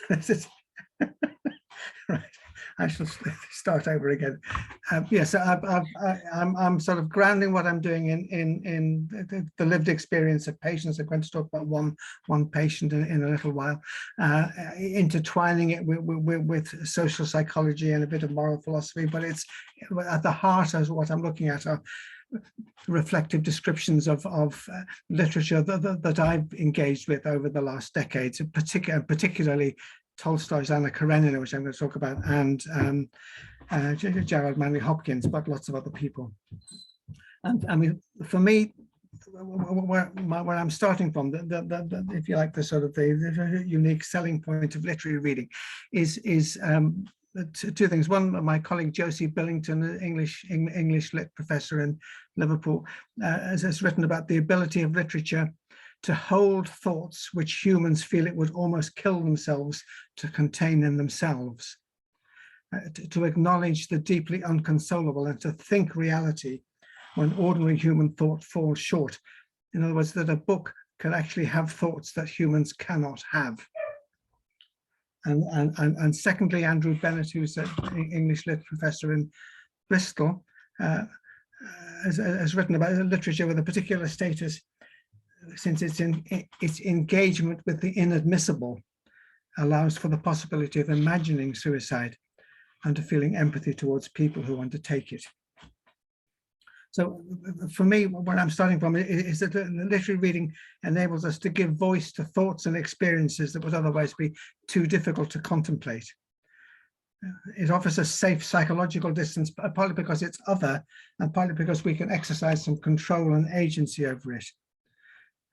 this is right. I shall start over again. Yes, I'm sort of grounding what I'm doing in the lived experience of patients. I'm going to talk about one patient in a little while, intertwining it with social psychology and a bit of moral philosophy. But it's at the heart of what I'm looking at are reflective descriptions of literature that I've engaged with over the last decades, particularly Tolstoy's Anna Karenina, which I'm going to talk about, and Gerald Manley Hopkins, but lots of other people. And I mean, for me, where I'm starting from, if you like, the sort of the unique selling point of literary reading is two things. One, my colleague Josie Billington, an English lit professor in Liverpool, has written about the ability of literature to hold thoughts which humans feel it would almost kill themselves to contain in themselves, to acknowledge the deeply unconsolable and to think reality when ordinary human thought falls short. In other words, that a book can actually have thoughts that humans cannot have. And secondly, Andrew Bennett, who's an English lit professor in Bristol, has written about literature with a particular status, since its engagement with the inadmissible allows for the possibility of imagining suicide and of feeling empathy towards people who undertake it. So for me, where I'm starting from is that literary reading enables us to give voice to thoughts and experiences that would otherwise be too difficult to contemplate. It offers a safe psychological distance, partly because it's other, and partly because we can exercise some control and agency over it.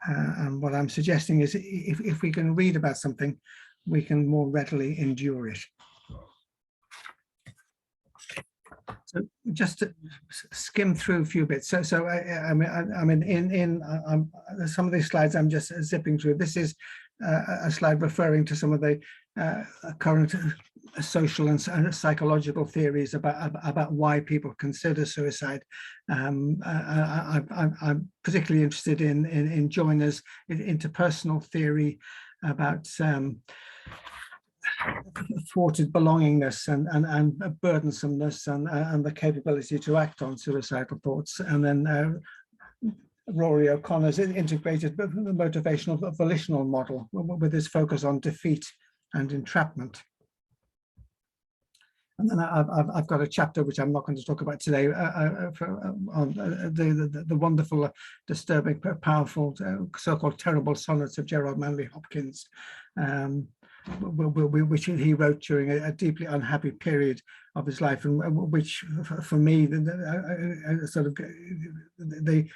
And what I'm suggesting is if we can read about something, we can more readily endure it. So just to skim through a few bits. So I mean, in some of these slides I'm just zipping through. This is a slide referring to some of the current social and psychological theories about why people consider suicide. I'm particularly interested in Joiner's interpersonal theory about thwarted belongingness and burdensomeness and the capability to act on suicidal thoughts. And then Rory O'Connor's integrated motivational volitional model with his focus on defeat and entrapment. And then I've got a chapter which I'm not going to talk about today on the wonderful, disturbing, powerful, so-called terrible sonnets of Gerald Manley Hopkins, which he wrote during a deeply unhappy period of his life, and which, for me, sort of the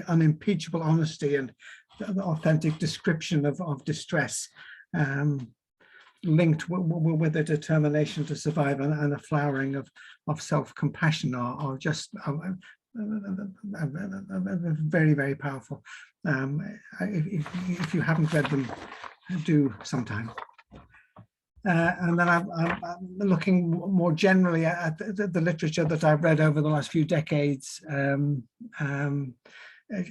unimpeachable honesty and the authentic description of distress, linked with a determination to survive and a flowering of self-compassion are just very, very powerful. If you haven't read them, do sometime. And then I'm looking more generally at the literature that I've read over the last few decades.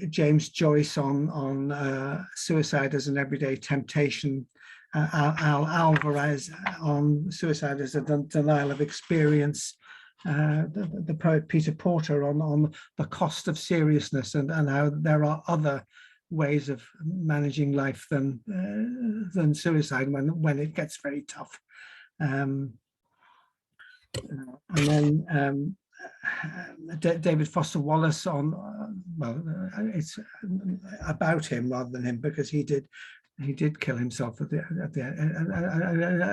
James Joyce on suicide as an everyday temptation, Al Alvarez on suicide as a denial of experience, the poet Peter Porter on the cost of seriousness and how there are other ways of managing life than suicide when it gets very tough. And then David Foster Wallace on, well, it's about him rather than him, because he did kill himself at the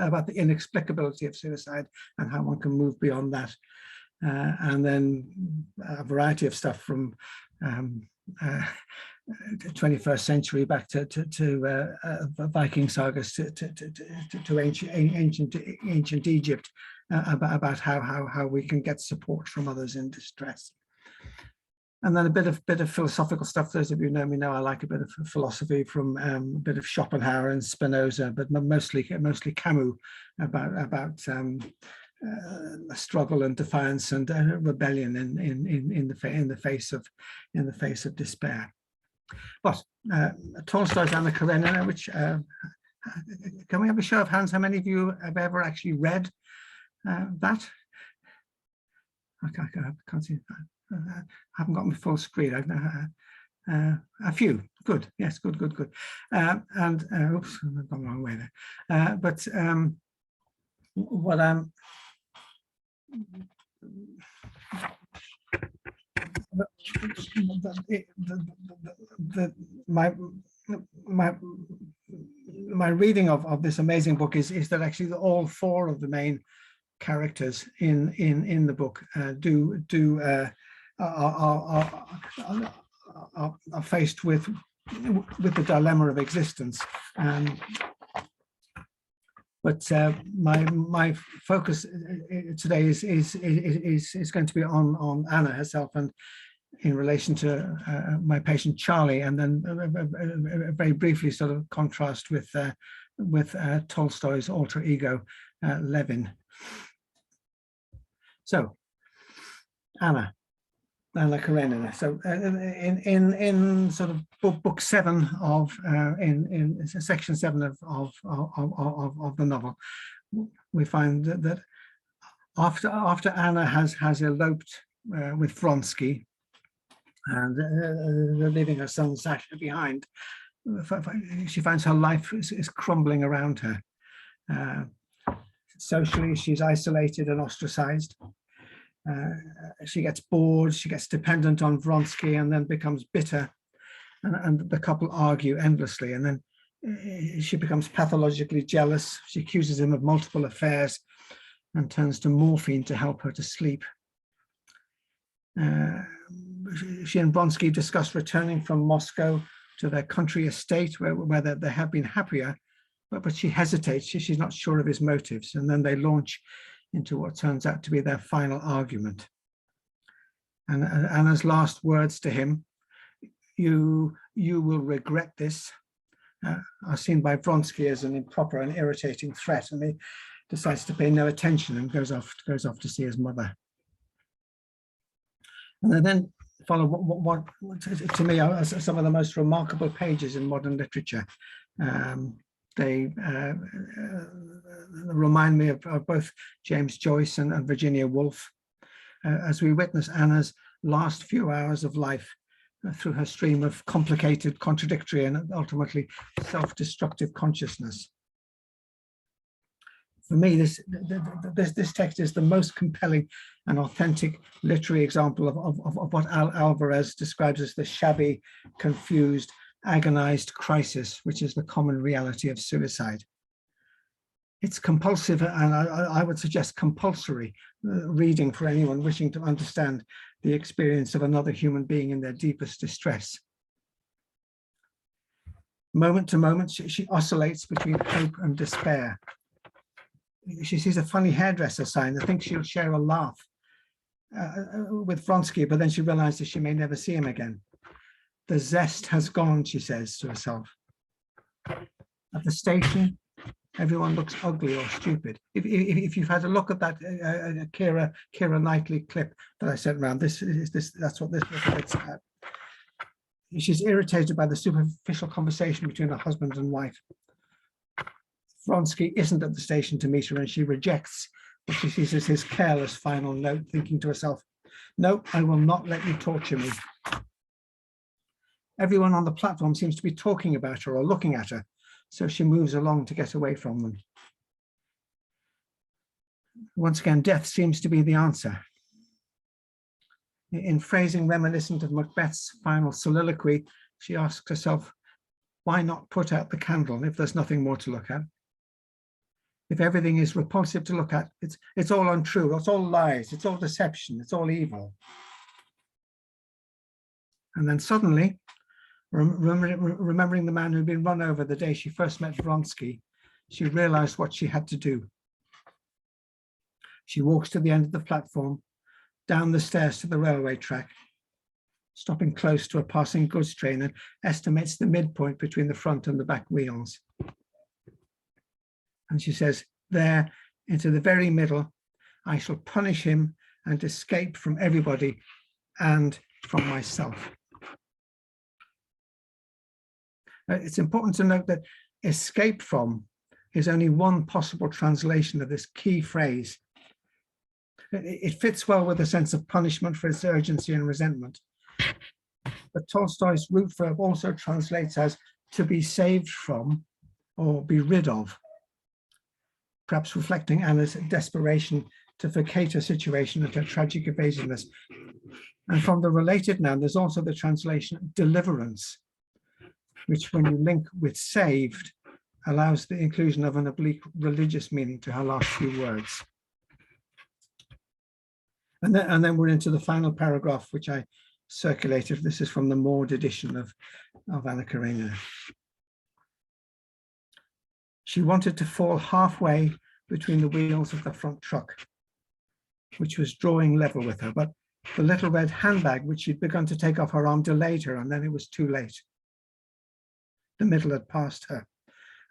about the inexplicability of suicide and how one can move beyond that. And then a variety of stuff from 21st century back to Viking sagas to ancient Egypt, about how we can get support from others in distress. And then a bit of philosophical stuff. Those of you who know me know I like a bit of philosophy, from a bit of Schopenhauer and Spinoza, but mostly Camus, about struggle and defiance and rebellion in the face of despair. But Tolstoy's Anna Karenina, which can we have a show of hands? How many of you have ever actually read that? I can't see. I haven't got my full screen. A few. Good. Yes. Good. And oops, I've gone the wrong way there. But what I'm my reading of this amazing book is that actually all four of the main characters in the book are faced with the dilemma of existence. But my focus today is going to be on Anna herself, and in relation to my patient Charlie, and then very briefly sort of contrast with Tolstoy's alter ego Levin. So Anna Karenina. So in sort of book 7 of in section 7 of the novel, we find that after Anna has eloped with Vronsky and leaving her son Sasha behind, she finds her life is crumbling around her. Socially, she's isolated and ostracized. She gets bored, she gets dependent on Vronsky, and then becomes bitter, and the couple argue endlessly, and then she becomes pathologically jealous. She accuses him of multiple affairs and turns to morphine to help her to sleep. She and Vronsky discuss returning from Moscow to their country estate where they have been happier, but she hesitates. She's not sure of his motives, and then they launch into what turns out to be their final argument. And Anna's last words to him, you will regret this, are seen by Vronsky as an improper and irritating threat, and he decides to pay no attention and goes off to see his mother. And then follow what to me are some of the most remarkable pages in modern literature. They remind me of both James Joyce and Virginia Woolf, as we witness Anna's last few hours of life through her stream of complicated, contradictory, and ultimately self-destructive consciousness. For me, this text is the most compelling and authentic literary example of what Alvarez describes as the shabby, confused, agonized crisis, which is the common reality of suicide. It's compulsive, and I would suggest compulsory reading for anyone wishing to understand the experience of another human being in their deepest distress. Moment to moment, she oscillates between hope and despair. She sees a funny hairdresser sign and thinks she'll share a laugh with Vronsky, but then she realizes she may never see him again. The zest has gone, she says to herself. At the station, everyone looks ugly or stupid. If you've had a look at that Keira Knightley clip that I sent around, that's what this book is about. She's irritated by the superficial conversation between her husband and wife. Vronsky isn't at the station to meet her, and she rejects what she sees as his careless final note, thinking to herself, no, I will not let you torture me. Everyone on the platform seems to be talking about her or looking at her, so she moves along to get away from them. Once again, death seems to be the answer. In phrasing reminiscent of Macbeth's final soliloquy, she asks herself, why not put out the candle if there's nothing more to look at? If everything is repulsive to look at, it's all untrue, it's all lies, it's all deception, it's all evil. And then suddenly, remembering the man who'd been run over the day she first met Vronsky, she realized what she had to do. She walks to the end of the platform, down the stairs to the railway track, stopping close to a passing goods train, and estimates the midpoint between the front and the back wheels. And she says, there, into the very middle, I shall punish him and escape from everybody and from myself. It's important to note that escape from is only one possible translation of this key phrase. It fits well with a sense of punishment for its urgency and resentment. But Tolstoy's root verb also translates as to be saved from or be rid of, perhaps reflecting Anna's desperation to vacate her situation and her tragic evasiveness. And from the related noun, there's also the translation deliverance, which when you link with saved, allows the inclusion of an oblique religious meaning to her last few words. And then we're into the final paragraph, which I circulated. This is from the Maud edition of Anna Karenina. She wanted to fall halfway between the wheels of the front truck, which was drawing level with her, but the little red handbag, which she'd begun to take off her arm, delayed her, and then it was too late. The middle had passed her,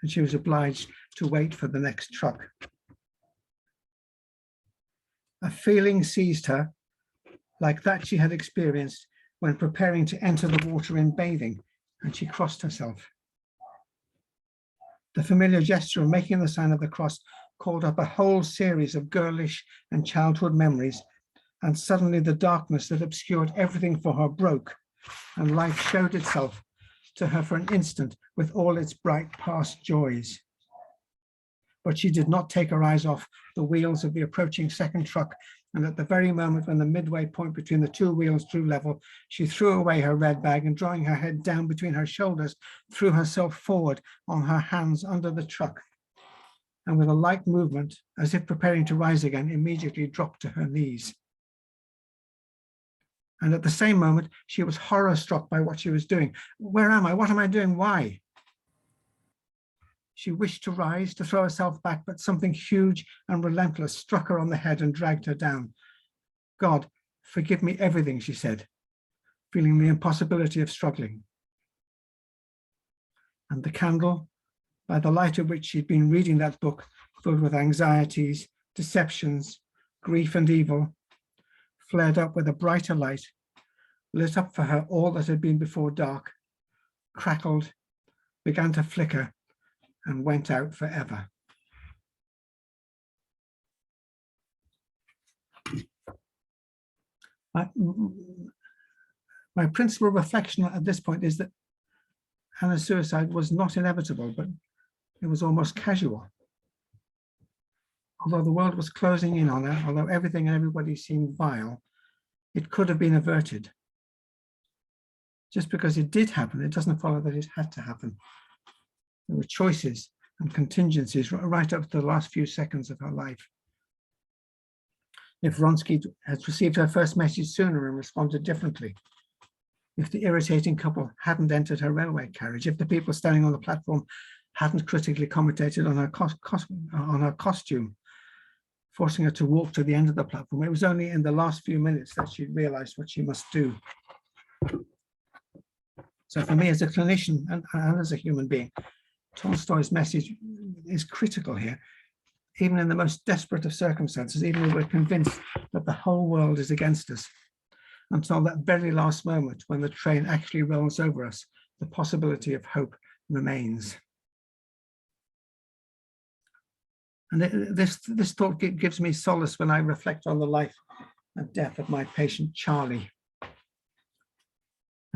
and she was obliged to wait for the next truck. A feeling seized her, like that she had experienced when preparing to enter the water in bathing, and she crossed herself. The familiar gesture of making the sign of the cross called up a whole series of girlish and childhood memories, and suddenly the darkness that obscured everything for her broke, and life showed itself to her for an instant with all its bright past joys. But she did not take her eyes off the wheels of the approaching second truck, and at the very moment when the midway point between the two wheels drew level, she threw away her red bag and, drawing her head down between her shoulders, threw herself forward on her hands under the truck, and with a light movement, as if preparing to rise again, immediately dropped to her knees. And at the same moment, she was horror-struck by what she was doing. Where am I? What am I doing? Why? She wished to rise, to throw herself back, but something huge and relentless struck her on the head and dragged her down. God, forgive me everything, she said, feeling the impossibility of struggling. And the candle, by the light of which she'd been reading that book, filled with anxieties, deceptions, grief and evil, flared up with a brighter light, lit up for her all that had been before dark, crackled, began to flicker, and went out forever. My principal reflection at this point is that Anna's suicide was not inevitable, but it was almost casual. Although the world was closing in on her, although everything and everybody seemed vile, it could have been averted. Just because it did happen, it doesn't follow that it had to happen. There were choices and contingencies right up to the last few seconds of her life. If Vronsky had received her first message sooner and responded differently, if the irritating couple hadn't entered her railway carriage, if the people standing on the platform hadn't critically commented on her costume, forcing her to walk to the end of the platform, it was only in the last few minutes that she realized what she must do. So for me as a clinician and as a human being, Tolstoy's message is critical here. Even in the most desperate of circumstances, even when we're convinced that the whole world is against us, until that very last moment when the train actually rolls over us, the possibility of hope remains. And this thought gives me solace when I reflect on the life and death of my patient, Charlie.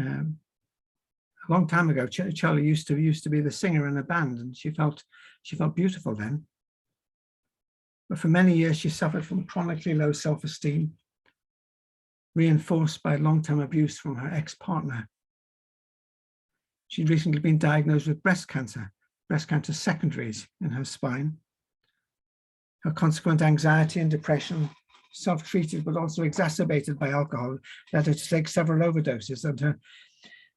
A long time ago, Charlie used to be the singer in a band, and she felt beautiful then. But for many years, she suffered from chronically low self-esteem, reinforced by long-term abuse from her ex-partner. She'd recently been diagnosed with breast cancer secondaries in her spine. Her consequent anxiety and depression, self-treated but also exacerbated by alcohol, led her to take several overdoses, and her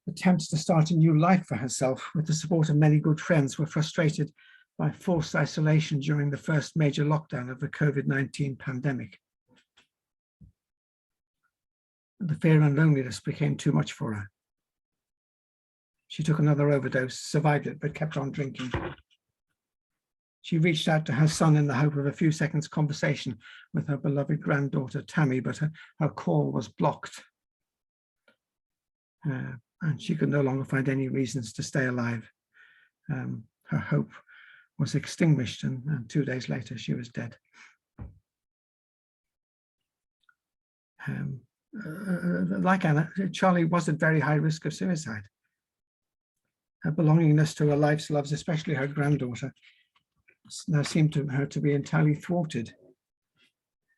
attempts to start a new life for herself with the support of many good friends were frustrated by forced isolation during the first major lockdown of the COVID-19 pandemic. The fear and loneliness became too much for her. She took another overdose, survived it, but kept on drinking. She reached out to her son in the hope of a few seconds conversation with her beloved granddaughter, Tammy, but her call was blocked. and she could no longer find any reasons to stay alive. Her hope was extinguished, and 2 days later she was dead. Like Anna, Charlie was at very high risk of suicide. Her belongingness to her life's loves, especially her granddaughter, now seemed to her to be entirely thwarted.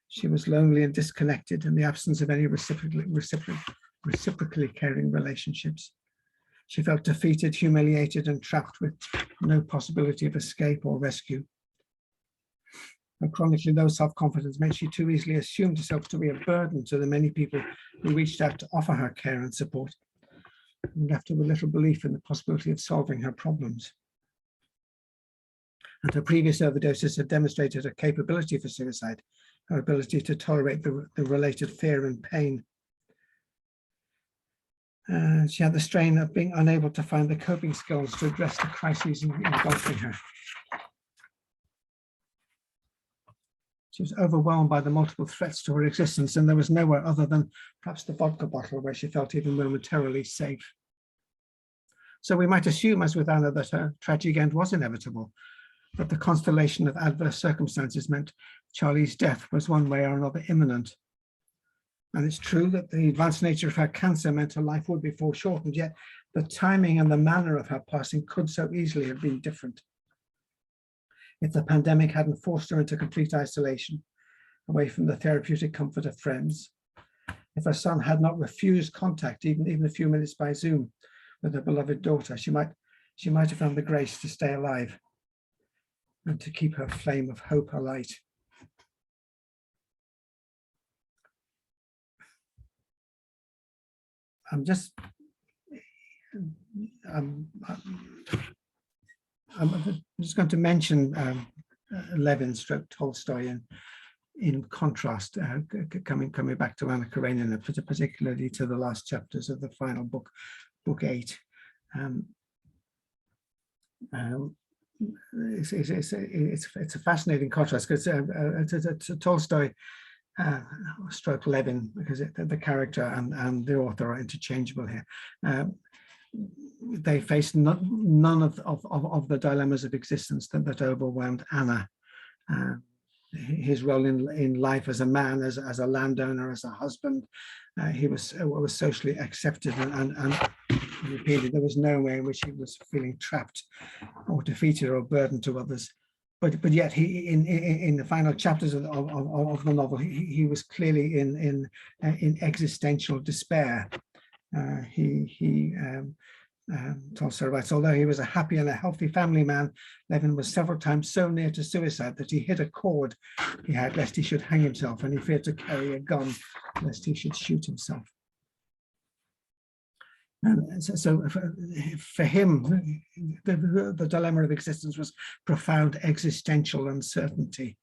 She was lonely and disconnected in the absence of any reciprocally caring relationships. She felt defeated, humiliated, and trapped with no possibility of escape or rescue. Her chronically low self-confidence meant she too easily assumed herself to be a burden to the many people who reached out to offer her care and support, and left her with little belief in the possibility of solving her problems. And her previous overdoses had demonstrated her capability for suicide, her ability to tolerate the related fear and pain. She had the strain of being unable to find the coping skills to address the crises engulfing her. She was overwhelmed by the multiple threats to her existence, and there was nowhere other than perhaps the vodka bottle where she felt even momentarily safe. So we might assume, as with Anna, that her tragic end was inevitable, that the constellation of adverse circumstances meant Charlie's death was one way or another imminent. And it's true that the advanced nature of her cancer meant her life would be foreshortened, yet the timing and the manner of her passing could so easily have been different. If the pandemic hadn't forced her into complete isolation, away from the therapeutic comfort of friends, if her son had not refused contact, even a few minutes by Zoom, with her beloved daughter, she might have found the grace to stay alive and to keep her flame of hope alight. I'm just going to mention Levin stroke Tolstoy in contrast, coming back to Anna Karenina, particularly to the last chapters of the final book, book 8. It's a fascinating contrast because Tolstoy stroke Levin, because the character and the author are interchangeable here. They faced none of the dilemmas of existence that overwhelmed Anna. His role in life as a man, as a landowner, as a husband, he was socially accepted and repeated. There was no way in which he was feeling trapped or defeated or burdened to others. But yet he in the final chapters of the novel, he was clearly in existential despair. Tolstoy writes, although he was a happy and a healthy family man, Levin was several times so near to suicide that he hit a cord he had lest he should hang himself, and he feared to carry a gun lest he should shoot himself. And so for him, the dilemma of existence was profound existential uncertainty.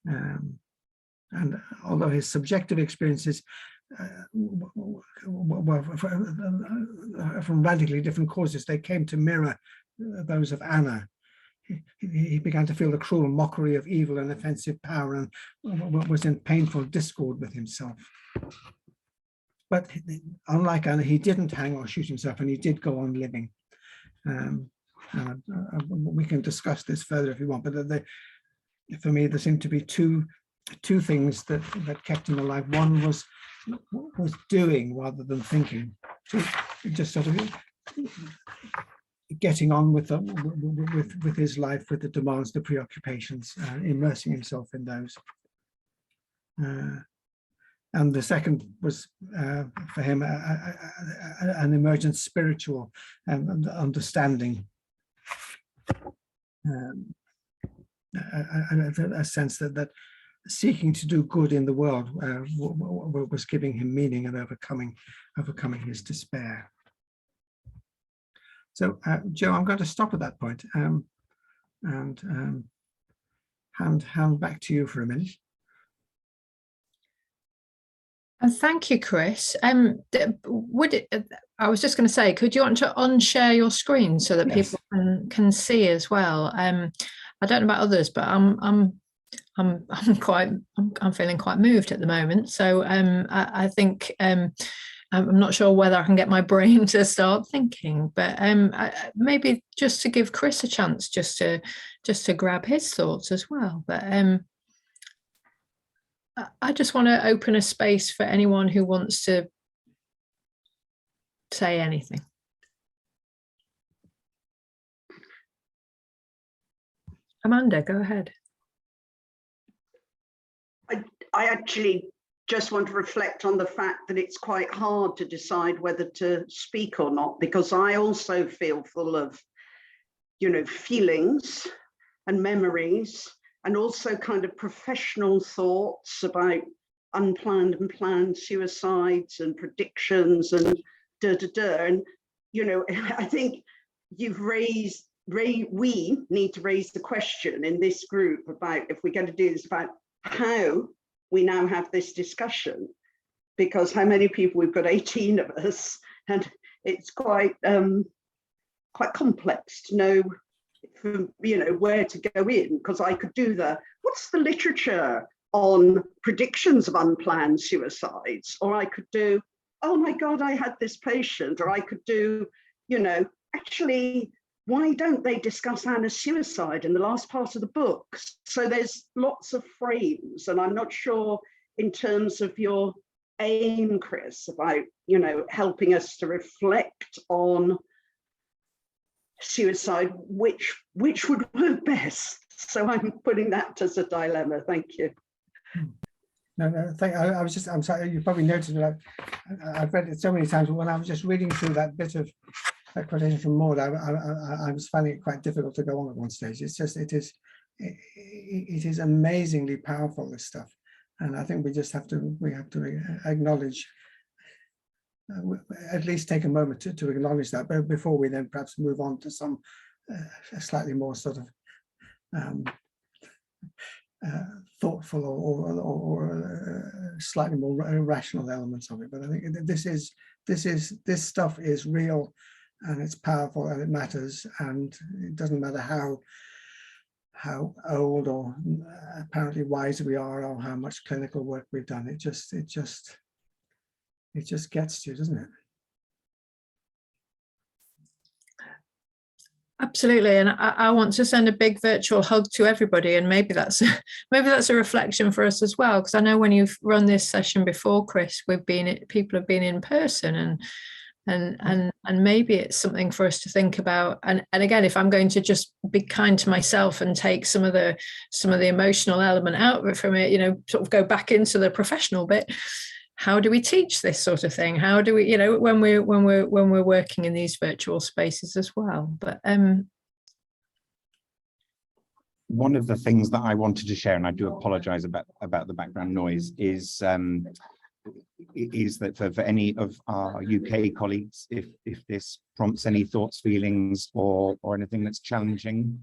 And although his subjective experiences were from radically different causes, they came to mirror those of Anna. He began to feel the cruel mockery of evil and offensive power, and was in painful discord with himself. But unlike Anna, he didn't hang or shoot himself, and he did go on living. We can discuss this further if you want, but for me, there seemed to be two things that kept him alive. One was doing rather than thinking, just sort of getting on with his life, with the demands, the preoccupations, immersing himself in those. And the second was for him an emergent spiritual understanding, a sense that seeking to do good in the world was giving him meaning and overcoming his despair. So, Joe, I'm going to stop at that point and hand back to you for a minute. Thank you, Chris. I was just going to say, could you want to unshare your screen so that people can see as well? I don't know about others, but I'm feeling quite moved at the moment. So I think I'm not sure whether I can get my brain to start thinking, but maybe just to give Chris a chance just to grab his thoughts as well. But I just want to open a space for anyone who wants to say anything. Amanda, go ahead. I actually just want to reflect on the fact that it's quite hard to decide whether to speak or not, because I also feel full of, you know, feelings and memories, and also kind of professional thoughts about unplanned and planned suicides and predictions and and, you know, I think you've we need to raise the question in this group about, if we're going to do this, about how we now have this discussion, because how many people, we've got 18 of us, and it's quite quite complex to know, you know, where to go in, because I could do what's the literature on predictions of unplanned suicides, or I could do, oh my God, I had this patient, or I could do, you know, actually, why don't they discuss Anna's suicide in the last part of the book? So there's lots of frames, and I'm not sure in terms of your aim, Chris, about, you know, helping us to reflect on suicide, which would work best. So I'm putting that as a dilemma. Thank you. No, I'm sorry, you probably noticed that I've read it so many times, but when I was just reading through that bit of that quotation from Maud, I was finding it quite difficult to go on at one stage. It's just, it is amazingly powerful, this stuff. And I think we just have to, acknowledge, at least take a moment to acknowledge that, but before we then perhaps move on to some slightly more sort of thoughtful or slightly more rational elements of it. But I think this stuff is real, and it's powerful, and it matters, and it doesn't matter how old or apparently wise we are, or how much clinical work we've done. It just gets to you, doesn't it? Absolutely, and I want to send a big virtual hug to everybody, and maybe that's a reflection for us as well, because I know when you've run this session before, Chris, people have been in person, and maybe it's something for us to think about. And again, if I'm going to just be kind to myself and take some of the emotional element out of it from it, you know, sort of go back into the professional bit. How do we teach this sort of thing? How do we, you know, when we're working in these virtual spaces as well? But one of the things that I wanted to share, and I do apologize about the background noise, is that for any of our UK colleagues, if this prompts any thoughts, feelings, or anything that's challenging,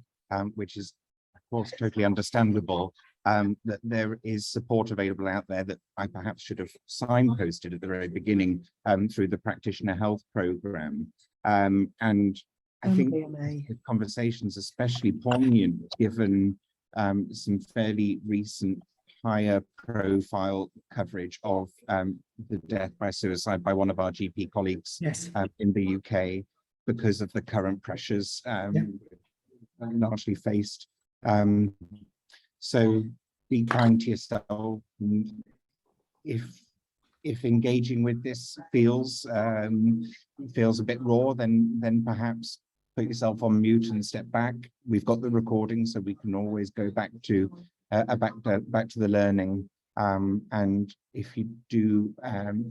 which is of course totally understandable, that there is support available out there that I perhaps should have signposted at the very beginning through the practitioner health program. And I think the conversation's especially poignant given some fairly recent higher profile coverage of the death by suicide by one of our GP colleagues, yes, in the UK, because of the current pressures largely faced. So be kind to yourself. If engaging with this feels a bit raw, then perhaps put yourself on mute and step back. We've got the recording, so we can always go back to the learning. And if you do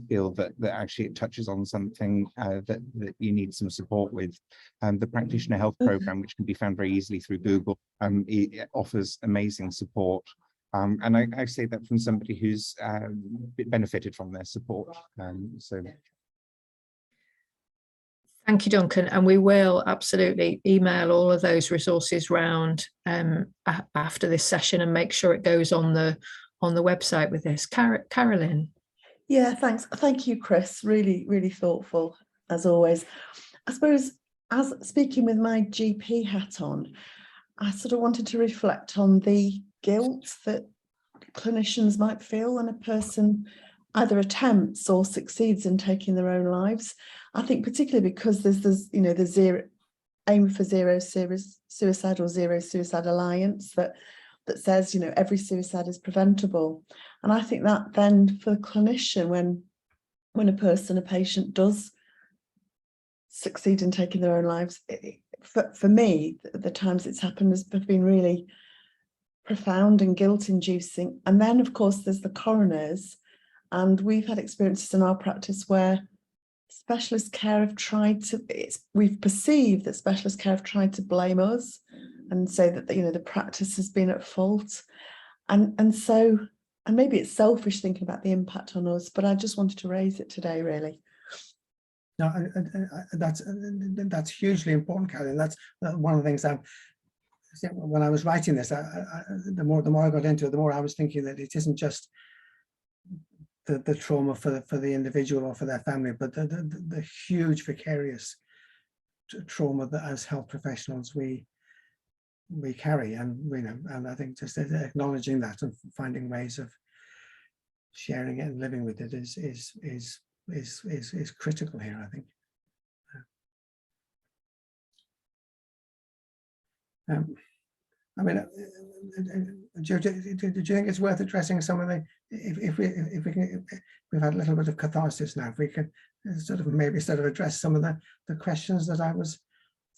feel that actually it touches on something that you need some support with, the practitioner health program, which can be found very easily through Google, it offers amazing support. And I say that from somebody who's benefited from their support. So. Thank you, Duncan. And we will absolutely email all of those resources round after this session and make sure it goes on the website with this. Carolyn. Yeah, thanks. Thank you, Chris. Really, really thoughtful, as always. I suppose, as speaking with my GP hat on, I sort of wanted to reflect on the guilt that clinicians might feel when a person either attempts or succeeds in taking their own lives. I think particularly because there's you know, the zero aim for zero suicide or zero suicide alliance that says, you know, every suicide is preventable. And I think that then for the clinician, when a patient does succeed in taking their own lives, for me, the times it's happened has been really profound and guilt-inducing. And then, of course, there's the coroners, and we've had experiences in our practice where specialist care have tried to, we've perceived that specialist care have tried to blame us and say that, you know, the practice has been at fault. And maybe it's selfish thinking about the impact on us, but I just wanted to raise it today, really. No, that's hugely important, Karen. That's one of the things when I was writing this, the more I got into it, the more I was thinking that it isn't just the trauma for the individual or for their family, but the huge vicarious trauma that as health professionals we carry, and you know, and I think just acknowledging that and finding ways of sharing it and living with it is critical here, I think. I mean, do you think it's worth addressing some of the, if we've had a little bit of catharsis now, if we can sort of maybe address some of the questions that I was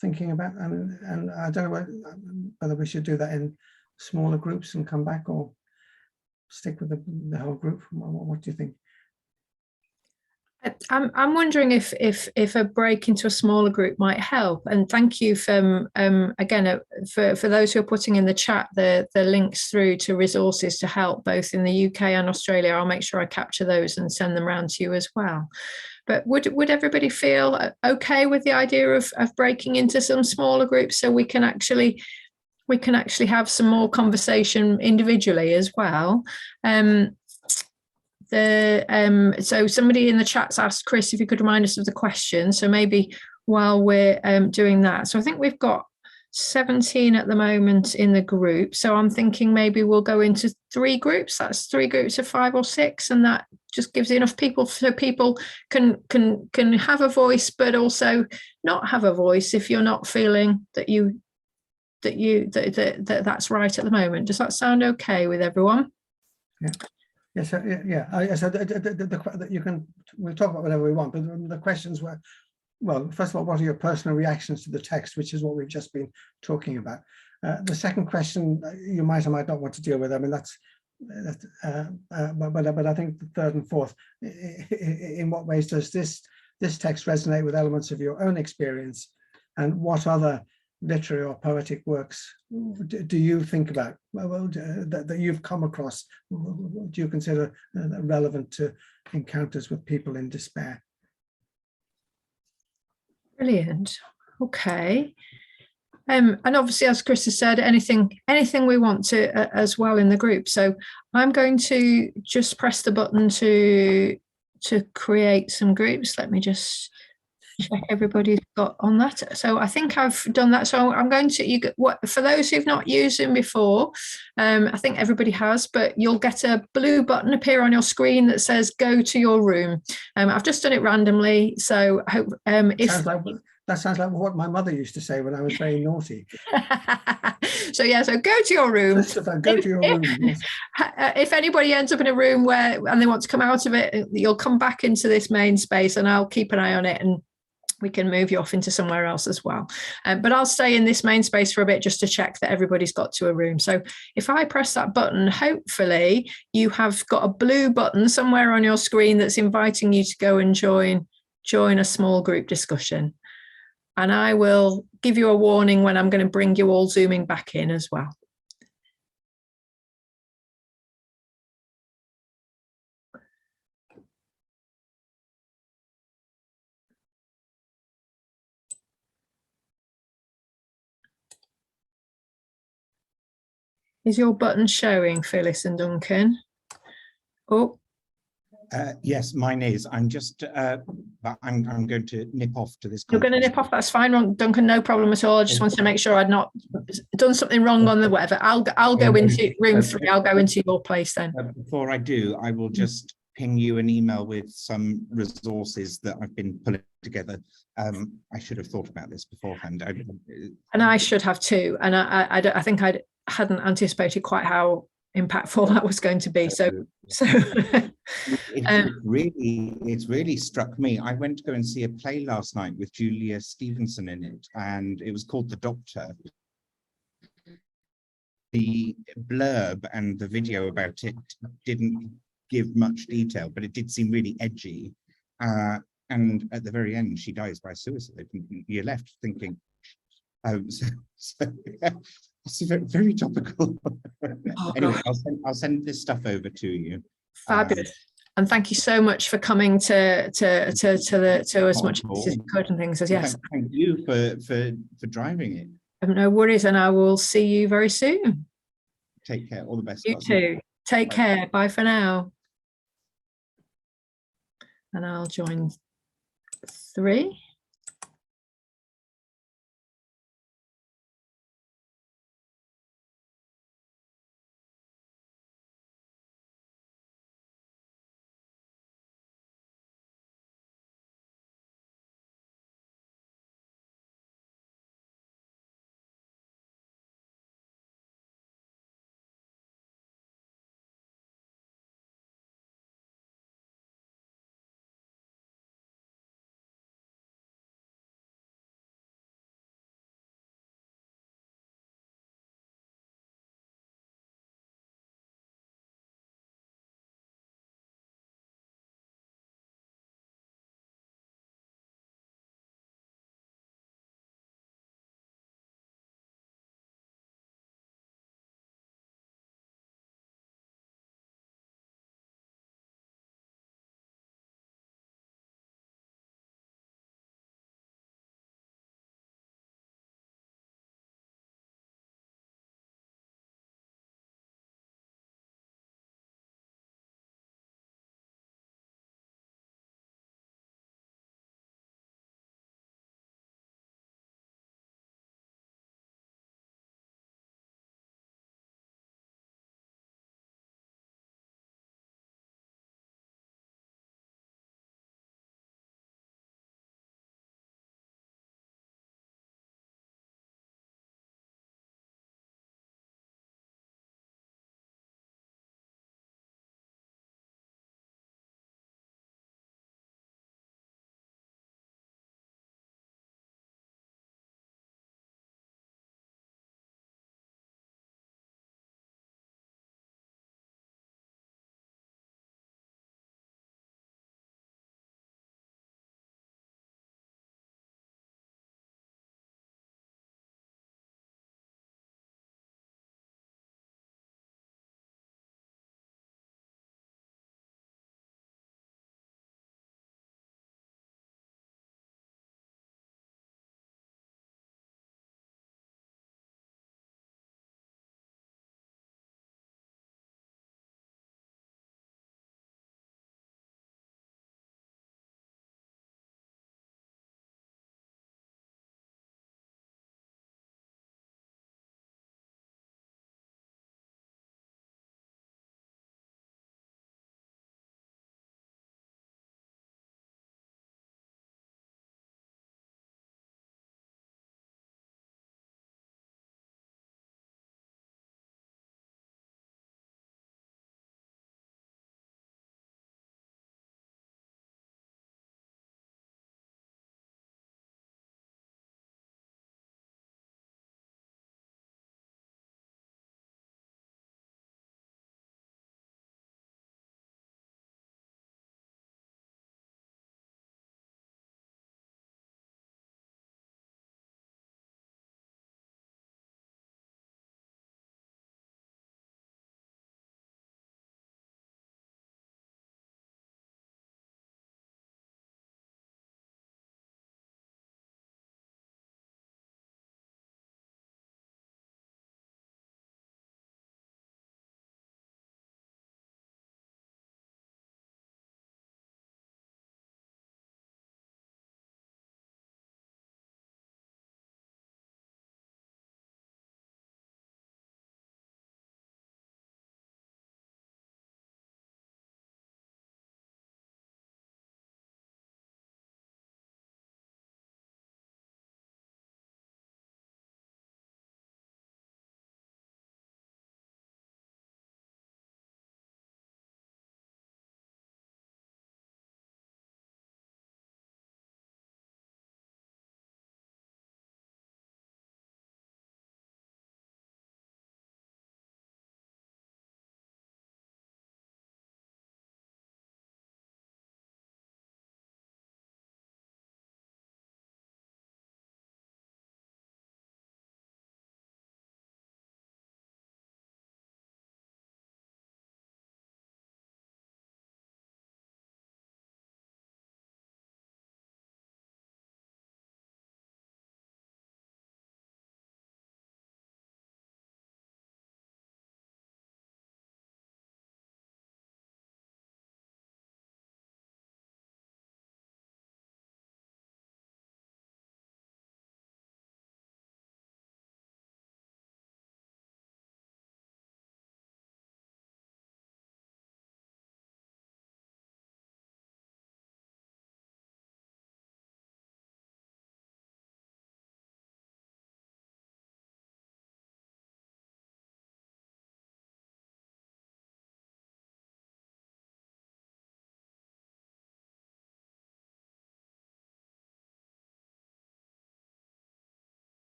thinking about, and I don't know whether we should do that in smaller groups and come back, or stick with the whole group. What do you think? I'm wondering if a break into a smaller group might help. And thank you for again for those who are putting in the chat the links through to resources to help both in the UK and Australia. I'll make sure I capture those and send them around to you as well. But would everybody feel okay with the idea of breaking into some smaller groups so we can actually have some more conversation individually as well? So somebody in the chat's asked Chris if you could remind us of the question. So maybe while we're doing that, so I think we've got 17 at the moment in the group. So I'm thinking maybe we'll go into 3 groups. That's 3 groups of 5 or 6, and that just gives enough people so people can have a voice, but also not have a voice if you're not feeling that that's right at the moment. Does that sound okay with everyone? Yeah. Yes, yeah. So you can, we'll talk about whatever we want, but the questions were, well, first of all, what are your personal reactions to the text, which is what we've just been talking about. The second question you might or might not want to deal with. I mean, but I think the third and fourth, in what ways does this text resonate with elements of your own experience, and what other literary or poetic works do you think about that you've come across? Do you consider relevant to encounters with people in despair? Brilliant. Okay. And obviously, as Chris has said, anything we want to as well in the group. So I'm going to just press the button to create some groups. Let me just check everybody's got on that. So I think I've done that. So I'm going to, for those who've not used them before, I think everybody has, but you'll get a blue button appear on your screen that says go to your room. I've just done it randomly. So I hope that sounds like what my mother used to say when I was very naughty. So yeah, so go to your room. Go to your room. Yes. If anybody ends up in a room and they want to come out of it, you'll come back into this main space, and I'll keep an eye on it, and we can move you off into somewhere else as well. But I'll stay in this main space for a bit just to check that everybody's got to a room. So if I press that button, hopefully you have got a blue button somewhere on your screen that's inviting you to go and join a small group discussion. And I will give you a warning when I'm going to bring you all zooming back in as well. Is your button showing, Phyllis and Duncan? Oh. Yes, mine is. I'm just, but I'm going to nip off to this. You're going to nip off. That's fine, Duncan. No problem at all. I just wanted to make sure I'd not done something wrong on the whatever. I'll go into room 3. I'll go into your place then. Before I do, I will just ping you an email with some resources that I've been pulling together. I should have thought about this beforehand. And I should have too. And I think I hadn't anticipated quite how impactful that was going to be. So It's really struck me. I went to go and see a play last night with Julia Stevenson in it, and it was called The Doctor. The blurb and the video about it didn't give much detail, but it did seem really edgy. And at the very end, she dies by suicide. You're left thinking, it's very, very topical. Oh, anyway, I'll send this stuff over to you. Fabulous. And thank you so much for coming to as much as you could and things. As yes. Thank you for driving it. No worries, and I will see you very soon. Take care. All the best. You too. Take care. Bye for now. And I'll join 3.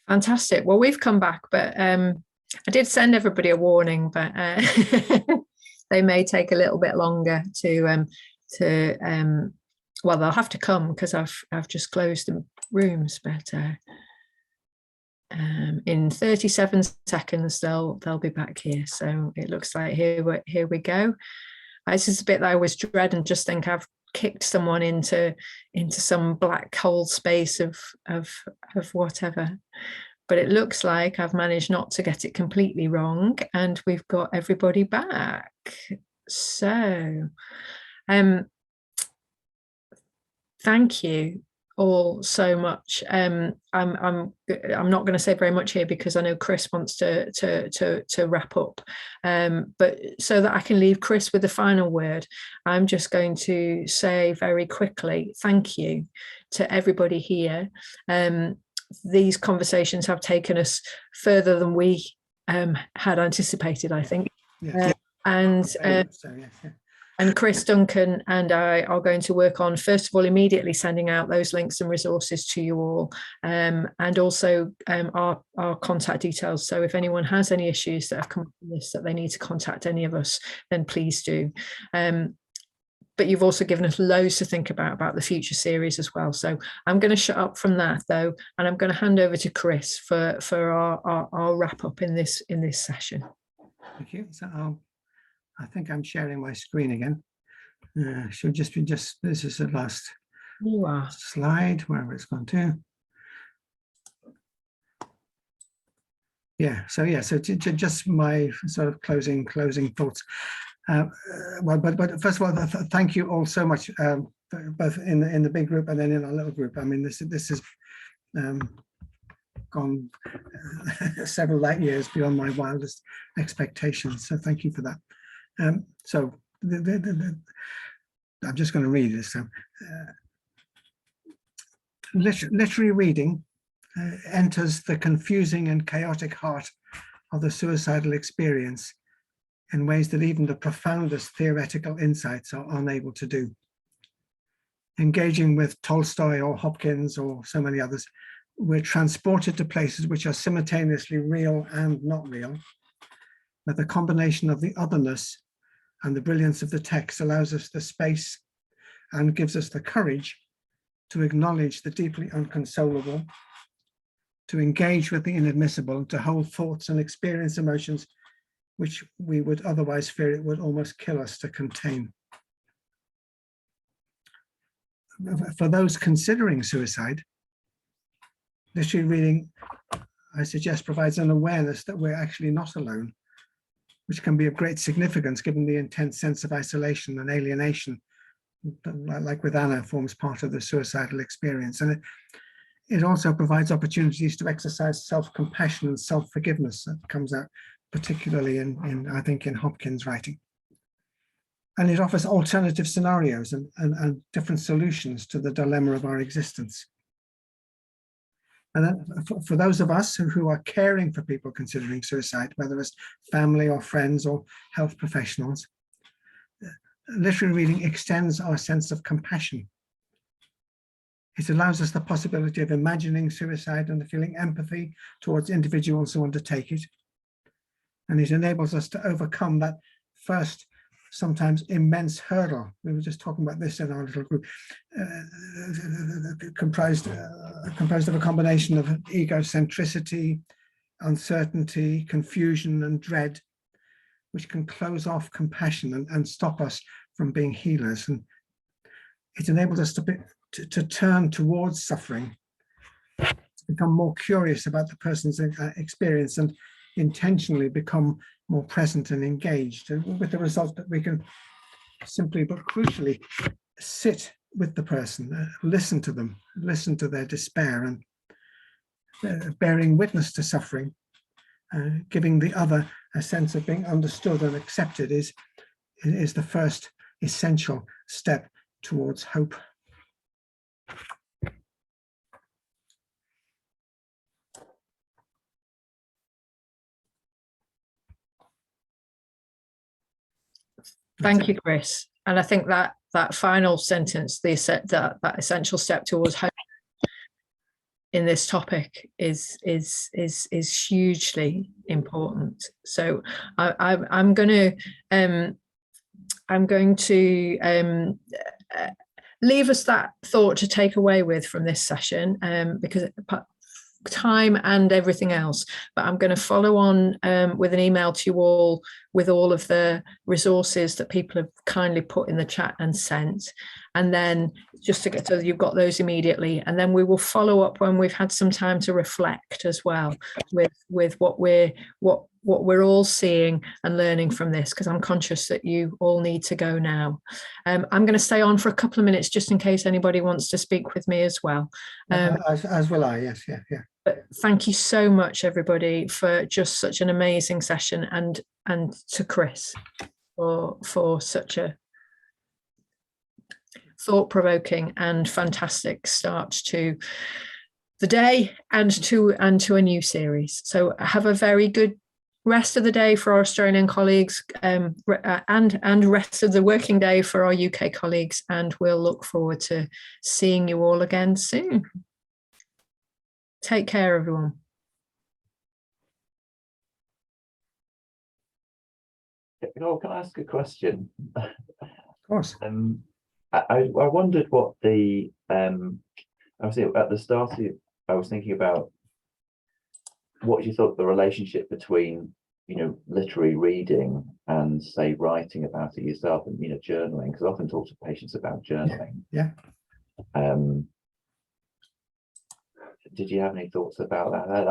Fantastic. Well, we've come back, but I did send everybody a warning, but they may take a little bit longer to well, they'll have to come because I've just closed the rooms, but in 37 seconds they'll be back here. So it looks like here we go. This is a bit that I always dread and just think I've kicked someone into some black hole space of whatever. But it looks like I've managed not to get it completely wrong, and we've got everybody back. So thank you all so much. I'm not going to say very much here because I know Chris wants to wrap up, but so that I can leave Chris with the final word, I'm just going to say very quickly thank you to everybody here. These conversations have taken us further than we had anticipated, I think. Yeah. And Chris, Duncan and I are going to work on, first of all, immediately sending out those links and resources to you all, and also our contact details. So if anyone has any issues that have come up from this that they need to contact any of us, then please do. But you've also given us loads to think about the future series as well. So I'm going to shut up from that though, and I'm going to hand over to Chris for our wrap up in this session. Thank you. So I think I'm sharing my screen again. Should just be this is the last slide, wherever it's gone to. Yeah. So just my sort of closing thoughts. Well, but first of all, thank you all so much, both in the big group and then in our little group. I mean, this has gone several light years beyond my wildest expectations. So thank you for that. So I'm just going to read this. So, literary reading enters the confusing and chaotic heart of the suicidal experience in ways that even the profoundest theoretical insights are unable to do. Engaging with Tolstoy or Hopkins or so many others, we're transported to places which are simultaneously real and not real, but the combination of the otherness and the brilliance of the text allows us the space and gives us the courage to acknowledge the deeply inconsolable, to engage with the inadmissible, to hold thoughts and experience emotions which we would otherwise fear it would almost kill us to contain. For those considering suicide, literary reading, I suggest, provides an awareness that we're actually not alone, which can be of great significance given the intense sense of isolation and alienation that, like with Anna, forms part of the suicidal experience. And it also provides opportunities to exercise self-compassion and self-forgiveness. That comes out particularly I think in Hopkins' writing. And it offers alternative scenarios and different solutions to the dilemma of our existence. And then for those of us who are caring for people considering suicide, whether it's family or friends or health professionals, literary reading extends our sense of compassion. It allows us the possibility of imagining suicide and feeling empathy towards individuals who undertake it. And it enables us to overcome that first, sometimes immense hurdle. We were just talking about this in our little group, composed of a combination of egocentricity, uncertainty, confusion, and dread, which can close off compassion and stop us from being healers. And it enables us to turn towards suffering, to become more curious about the person's experience and intentionally become more present and engaged, with the result that we can simply but crucially sit with the person, listen to them, listen to their despair, and bearing witness to suffering, giving the other a sense of being understood and accepted is the first essential step towards hope. Thank you, Chris. And I think that final sentence, that essential step towards hope, this topic is hugely important. So I'm going to leave us that thought to take away with from this session, because time and everything else, but I'm going to follow on with an email to you all with all of the resources that people have kindly put in the chat and sent, and then just to get, so you've got those immediately, and then we will follow up when we've had some time to reflect as well with what we're all seeing and learning from this, because I'm conscious that you all need to go now. I'm going to stay on for a couple of minutes just in case anybody wants to speak with me as well. As will I, yes, yeah. But thank you so much, everybody, for just such an amazing session, and to Chris for such a thought-provoking and fantastic start to the day and to a new series. So have a very good rest of the day for our Australian colleagues, and rest of the working day for our UK colleagues, and we'll look forward to seeing you all again soon. Take care, everyone. Oh, can I ask a question? Of course. I wondered what the obviously at the start I was thinking about what you thought the relationship between, you know, literary reading and, say, writing about it yourself, and, you know, journaling, because I often talk to patients about journaling. Yeah. Did you have any thoughts about that?